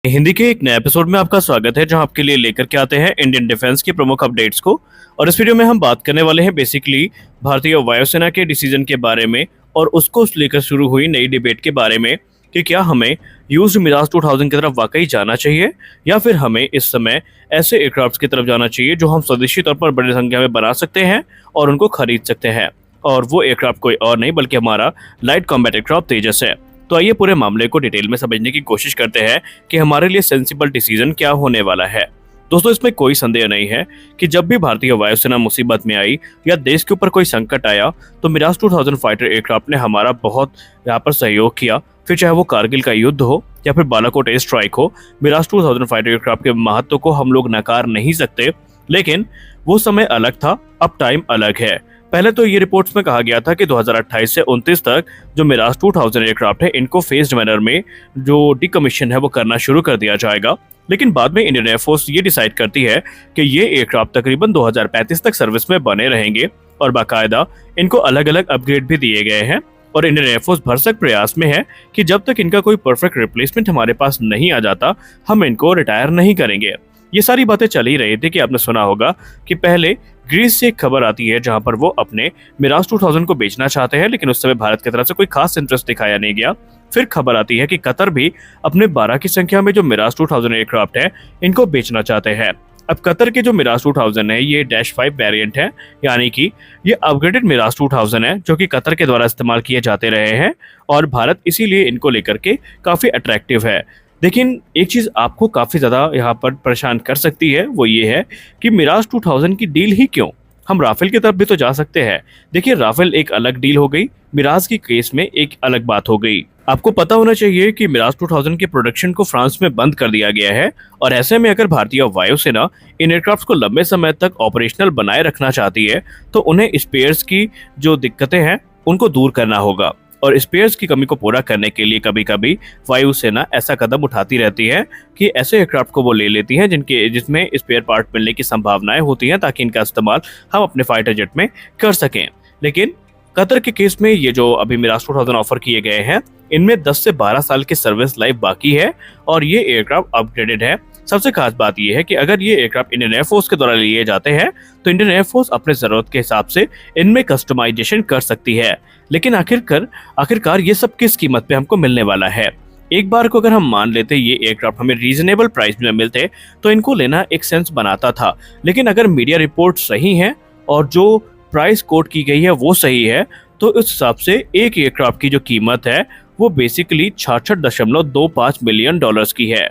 हिंदी के एक नए एपिसोड में आपका स्वागत है, जहां आपके लिए लेकर के आते हैं इंडियन डिफेंस की प्रमुख अपडेट्स को। और इस वीडियो में हम बात करने वाले हैं बेसिकली भारतीय वायुसेना के डिसीजन के बारे में और उसको लेकर शुरू हुई नई डिबेट के बारे में कि क्या हमें यूज्ड मिराज 2000 की तरफ वाकई जाना चाहिए या फिर हमें इस समय ऐसे एयरक्राफ्ट की तरफ जाना चाहिए जो हम स्वदेशी तौर पर बड़ी संख्या में बना सकते हैं और उनको खरीद सकते हैं। और वो एयरक्राफ्ट कोई और नहीं बल्कि हमारा लाइट कॉम्बैट एयरक्राफ्ट तेजस है। तो आइए पूरे मामले को डिटेल में समझने की कोशिश करते हैं कि हमारे लिए सेंसिबल डिसीजन क्या होने वाला है। दोस्तों, इसमें कोई संदेह नहीं है कि जब भी भारतीय वायुसेना मुसीबत में आई या देश के ऊपर कोई संकट आया तो मिराज 2000 फाइटर एयरक्राफ्ट ने हमारा बहुत यहाँ पर सहयोग किया। फिर चाहे वो कारगिल का युद्ध हो या फिर बालाकोट एयर स्ट्राइक हो, मिराज 2000 फाइटर एयरक्राफ्ट के महत्व को हम लोग नकार नहीं सकते। लेकिन वो समय अलग था, अब टाइम अलग है। पहले तो ये रिपोर्ट्स में कहा गया था कि 2028 से 29 तक जो मिराज 2000 एयरक्राफ्ट है इनको फेज्ड मैनर में जो डिकमीशन है वो करना शुरू कर दिया जाएगा। लेकिन बाद में इंडियन एयरफोर्स ये डिसाइड करती है कि ये एयरक्राफ्ट तकरीबन 2035 तक सर्विस में बने रहेंगे और बाकायदा इनको अलग अलग अपग्रेड भी दिए गए हैं। और इंडियन एयरफोर्स भरसक प्रयास में है कि जब तक इनका कोई परफेक्ट रिप्लेसमेंट हमारे पास नहीं आ जाता हम इनको रिटायर नहीं करेंगे। ये सारी बातें चल ही रही थी कि आपने सुना होगा कि पहले ग्रीस से एक खबर आती है जहां पर वो अपने मिराज 2000 को बेचना चाहते हैं, लेकिन उस समय भारत की तरफ से कोई खास इंटरेस्ट दिखाया नहीं गया। फिर खबर आती है कि कतर भी अपने 12 की संख्या में जो मिराज 2000 एयरक्राफ्ट है इनको बेचना चाहते हैं। अब कतर के जो मिराज 2000 है ये -5 वेरिएंट है, यानी कि ये अपग्रेडेड मिराज 2000 है जो कि कतर के द्वारा इस्तेमाल किए जाते रहे हैं और भारत इसीलिए इनको लेकर के काफी अट्रैक्टिव है। लेकिन एक चीज आपको काफी ज्यादा यहाँ पर परेशान कर सकती है, वो ये है कि मिराज 2000 की डील ही क्यों, हम राफेल की तरफ भी तो जा सकते हैं। देखिए, राफेल एक अलग डील हो गई, मिराज की केस में एक अलग बात हो गई। आपको पता होना चाहिए कि मिराज 2000 के प्रोडक्शन को फ्रांस में बंद कर दिया गया है और ऐसे में अगर भारतीय वायुसेना इन एयरक्राफ्ट को लंबे समय तक ऑपरेशनल बनाए रखना चाहती है तो उन्हें स्पेयर्स की जो दिक्कतें हैं उनको दूर करना होगा। और स्पेयर्स की कमी को पूरा करने के लिए कभी कभी वायुसेना ऐसा कदम उठाती रहती है कि ऐसे एयरक्राफ्ट को वो ले लेती है जिसमें स्पेयर पार्ट मिलने की संभावनाएं होती हैं ताकि इनका इस्तेमाल हम अपने फाइटर जेट में कर सकें। लेकिन कतर के केस में ये जो अभी मिराज 2000 ऑफर किए गए हैं इनमें 10 से 12 साल की सर्विस लाइफ बाकी है और ये एयरक्राफ्ट अपग्रेडेड है। सबसे खास बात यह है कि अगर ये एयरक्राफ्ट इंडियन एयरफोर्स के द्वारा लिए जाते हैं तो इंडियन एयरफोर्स अपने जरूरत के हिसाब से इनमें कस्टमाइजेशन कर सकती है। लेकिन आखिरकार ये सब किस कीमत पे हमको मिलने वाला है? एक बार को अगर हम मान लेते ये एयरक्राफ्ट हमें रीजनेबल प्राइस में मिलते तो इनको लेना एक सेंस बनाता था। लेकिन अगर मीडिया रिपोर्ट सही है और जो प्राइस कोट की गई है वो सही है तो उस हिसाब से एक एयरक्राफ्ट की जो कीमत है वो बेसिकली 66.25 मिलियन डॉलर्स की है।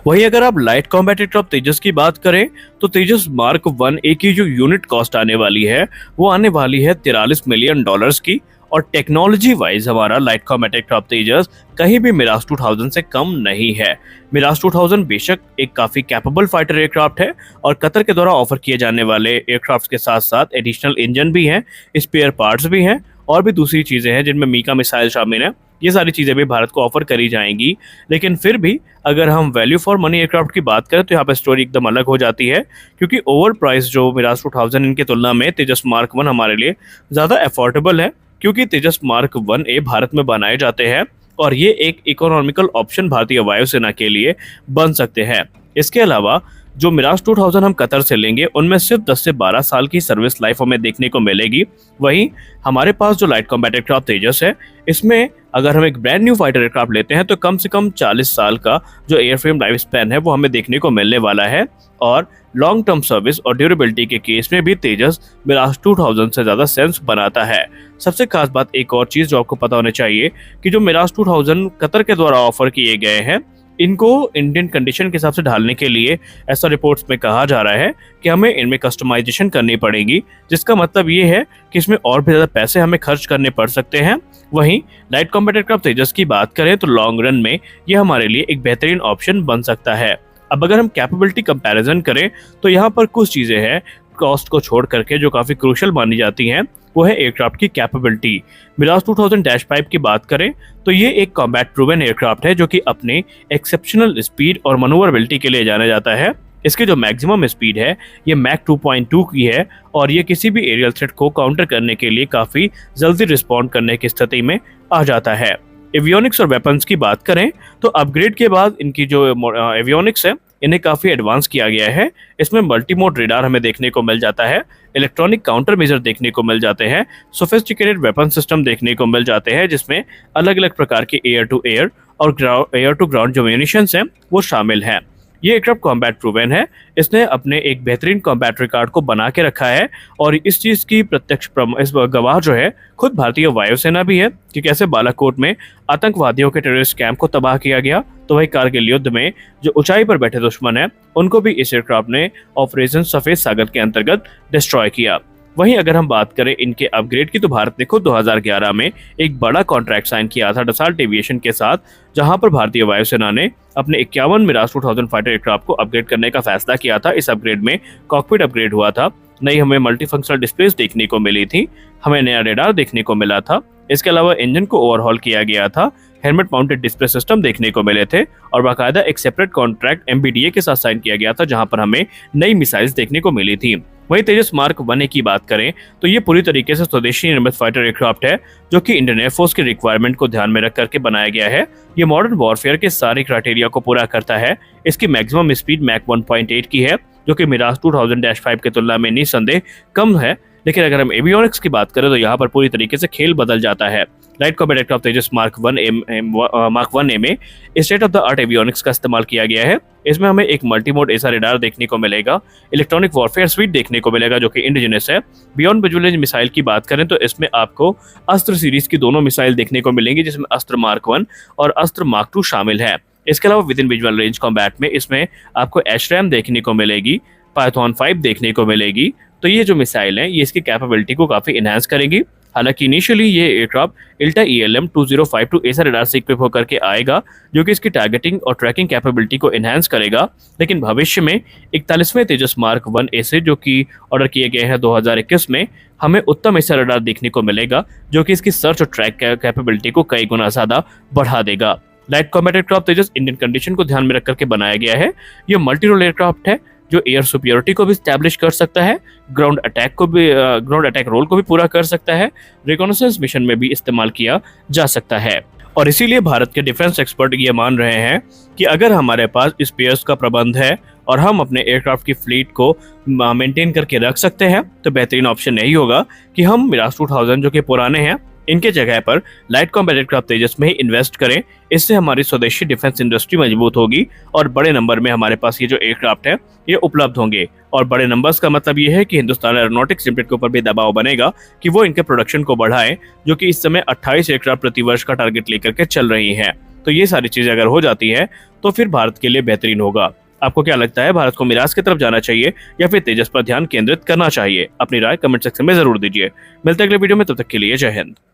वहीं अगर आप लाइट कॉम्बैट एयरक्राफ्ट तेजस की बात करें तो तेजस मार्क 1A की जो यूनिट कॉस्ट आने वाली है वो आने वाली है 43 मिलियन डॉलर्स की। और टेक्नोलॉजी वाइज हमारा लाइट कॉम्बैट एयरक्राफ्ट तेजस कहीं भी मिराज 2000 से कम नहीं है। मिराज 2000 बेशक एक काफी कैपेबल फाइटर एयरक्राफ्ट है और कतर के द्वारा ऑफर किए जाने वाले एयरक्राफ्ट के साथ साथ एडिशनल इंजन भी हैं, स्पेयर पार्ट्स भी हैं और भी दूसरी चीजें हैं जिनमें मीका मिसाइल शामिल है। ये सारी चीजें भी भारत को ऑफर करी जाएंगी। लेकिन फिर भी अगर हम वैल्यू फॉर मनी एयरक्राफ्ट की बात करें तो यहाँ पे स्टोरी एकदम अलग हो जाती है, क्योंकि ओवर प्राइस जो मिराज 2000 इनकी तुलना में तेजस मार्क 1 हमारे लिए ज्यादा अफोर्डेबल है, क्योंकि तेजस मार्क 1A भारत में बनाए जाते हैं और ये एक इकोनॉमिकल ऑप्शन भारतीय वायुसेना के लिए बन सकते हैं। इसके अलावा जो मिराज 2000 हम कतर से लेंगे उनमें सिर्फ 10 से 12 साल की सर्विस लाइफ हमें देखने को मिलेगी। वहीं हमारे पास जो लाइट कॉम्बैट एयरक्राफ्ट तेजस है इसमें अगर हम एक ब्रांड न्यू फाइटर एयरक्राफ्ट लेते हैं तो कम से कम 40 साल का जो एयरफ्रेम लाइफ स्पैन है वो हमें देखने को मिलने वाला है। और लॉन्ग टर्म सर्विस और ड्यूरेबिलिटी के केस में भी तेजस मिराज 2000 से ज्यादा सेंस बनाता है। सबसे खास बात एक और चीज जो आपको पता होना चाहिए कि जो मिराज 2000 कतर के द्वारा ऑफर किए गए हैं इनको इंडियन कंडीशन के हिसाब से ढालने के लिए ऐसा रिपोर्ट्स में कहा जा रहा है कि हमें इनमें कस्टमाइजेशन करनी पड़ेगी, जिसका मतलब ये है कि इसमें और भी ज्यादा पैसे हमें खर्च करने पड़ सकते हैं। वहीं लाइट कॉम्बैट एयरक्राफ्ट तेजस की बात करें तो लॉन्ग रन में ये हमारे लिए एक बेहतरीन ऑप्शन बन सकता है। अब अगर हम कैपेबिलिटी कंपैरिजन करें तो यहाँ पर कुछ चीजें हैं कॉस्ट को छोड़ करके जो काफी क्रूशियल मानी जाती हैं, वो है एयरक्राफ्ट की कैपेबिलिटी। मिराज 2000-5 की बात करें तो ये एक कॉम्बैट प्रूवन एयरक्राफ्ट है जो कि अपने एक्सेप्शनल स्पीड और मनूवरेबिलिटी के लिए जाना जाता है। इसकी जो मैक्सिमम स्पीड है ये मैक 2.2 की है और ये किसी भी एरियल थ्रेट को काउंटर करने के लिए काफी जल्दी रिस्पॉन्ड करने की स्थिति में आ जाता है। एवियोनिक्स और वेपन्स की बात करें तो अपग्रेड के बाद इनकी जो एवियोनिक्स है इन्हें काफ़ी एडवांस किया गया है। इसमें मल्टी मोड रेडार हमें देखने को मिल जाता है, इलेक्ट्रॉनिक काउंटर मेजर देखने को मिल जाते हैं, सोफिस्टिकेटेड वेपन सिस्टम देखने को मिल जाते हैं जिसमें अलग अलग प्रकार के एयर टू एयर और एयर टू ग्राउंड जो म्यूनिशंस हैं वो शामिल हैं। ये एयरक्राफ्ट कॉम्बैट प्रूवन है। इसने अपने एक बेहतरीन कॉम्बैट रिकॉर्ड को बना के रखा है और इस चीज़ की इस गवाह जो है खुद भारतीय वायुसेना भी है कि कैसे बालाकोट में आतंकवादियों के टेररिस्ट कैंप को तबाह किया गया, तो वही कारगिल युद्ध में जो ऊंचाई पर बैठे दुश्मन है उनको भी इस एयरक्राफ्ट ने ऑपरेशन सफेद सागर के अंतर्गत डिस्ट्रॉय किया। वहीं अगर हम बात करें इनके अपग्रेड की तो भारत ने खुद 2011 में एक बड़ा कॉन्ट्रैक्ट साइन किया था डसाल्ट एविएशन के साथ, जहां पर भारतीय वायुसेना ने अपने 51 मिराज 2000 फाइटर एयरक्राफ्ट को अपग्रेड करने का फैसला किया था। इस अपग्रेड में कॉकपिट अपग्रेड हुआ था, नई हमें मल्टीफंक्शनल डिस्प्लेस देखने को मिली थी, हमें नया रेडार देखने को मिला था, इसके अलावा इंजन को ओवरहॉल किया गया था, हेलमेट माउंटेड डिस्प्ले सिस्टम देखने को मिले थे और बाकायदा एक सेपरेट कॉन्ट्रैक्ट एमबीडीए के साथ साइन किया गया था जहां पर हमें नई मिसाइल्स देखने को मिली थी। वहीं तेजस मार्क 1A की बात करें तो ये पूरी तरीके से स्वदेशी निर्मित फाइटर एयरक्राफ्ट है जो कि इंडियन एयरफोर्स की रिक्वायरमेंट को ध्यान में रख करके बनाया गया है। ये मॉडर्न वॉरफेयर के सारे क्राइटेरिया को पूरा करता है। इसकी मैक्सिमम स्पीड मैक 1.8 की है जो कि मिराज 2000-5 की तुलना में निसंदेह कम है। लेकिन अगर हम एवियोनिक्स की बात करें तो यहाँ पर पूरी तरीके से खेल बदल जाता है। लाइट कॉम्बैट एयरक्राफ्ट तेजस मार्क 1A में state of the art avionics का इस्तेमाल किया गया है। इसमें हमें एक मल्टीमोड एसा रेडार देखने को मिलेगा, इलेक्ट्रॉनिक वॉरफेयर स्वीट देखने को मिलेगा जो कि इंडिजिनस है। बियॉन्ड विजुअल रेंज मिसाइल की बात करें तो इसमें आपको अस्त्र सीरीज की दोनों मिसाइल देखने को मिलेंगी जिसमें अस्त्र मार्क 1 और अस्त्र मार्क 2 शामिल है। इसके अलावा with in visual range combat में इसमें आपको एशरैम देखने को मिलेगी, पाइथन 5 देखने को मिलेगी। तो ये जो मिसाइल हैं ये इसकी कैपेबिलिटी को काफ़ी इनहांस करेंगी। हालांकि इनिशियली ये एयरक्राफ्ट इल्टा ELM 2052 एसा रडार से इक्विप होकर के आएगा जो कि इसकी टारगेटिंग और ट्रैकिंग कैपेबिलिटी को इनहांस करेगा। लेकिन भविष्य में 41वें तेजस मार्क 1A से जो कि ऑर्डर किए गए हैं 2021 में हमें उत्तम एसा रडार देखने को मिलेगा जो कि इसकी सर्च और ट्रैक कैपेबिलिटी को कई गुना ज़्यादा बढ़ा देगा। लाइट कॉम्बैट एयरक्राफ्ट तेजस इंडियन कंडीशन को ध्यान में रख करके बनाया गया है। ये मल्टी रोल एयरक्राफ्ट है जो एयर सुपीरियरिटी को भी स्टैब्लिश कर सकता है, ग्राउंड अटैक रोल को भी पूरा कर सकता है, रिकॉनेसेंस मिशन में भी इस्तेमाल किया जा सकता है। और इसीलिए भारत के डिफेंस एक्सपर्ट ये मान रहे हैं कि अगर हमारे पास स्पेयर्स का प्रबंध है और हम अपने एयरक्राफ्ट की फ्लीट को मेंटेन करके रख सकते हैं तो बेहतरीन ऑप्शन यही होगा कि हम मिराज 2000 जो कि पुराने हैं इनके जगह पर लाइट कॉम्बैट एयरक्राफ्ट तेजस में ही इन्वेस्ट करें। इससे हमारी स्वदेशी डिफेंस इंडस्ट्री मजबूत होगी और बड़े नंबर में हमारे पास ये जो एयरक्राफ्ट है ये उपलब्ध होंगे। और बड़े नंबर्स का मतलब ये है कि हिंदुस्तान एरोनॉटिक्स लिमिटेड के ऊपर भी दबाव बनेगा कि वो इनके प्रोडक्शन को बढ़ाएं, जो कि इस समय 28 एयरक्राफ्ट प्रति वर्ष का टारगेट लेकर के चल रही हैं। तो ये सारी चीजें अगर हो जाती है तो फिर भारत के लिए बेहतरीन होगा। आपको क्या लगता है, भारत को मिराज की तरफ जाना चाहिए या फिर तेजस पर ध्यान केंद्रित करना चाहिए? अपनी राय कमेंट सेक्शन में जरूर दीजिए। मिलते हैं अगले वीडियो में, तब तक के लिए जय हिंद।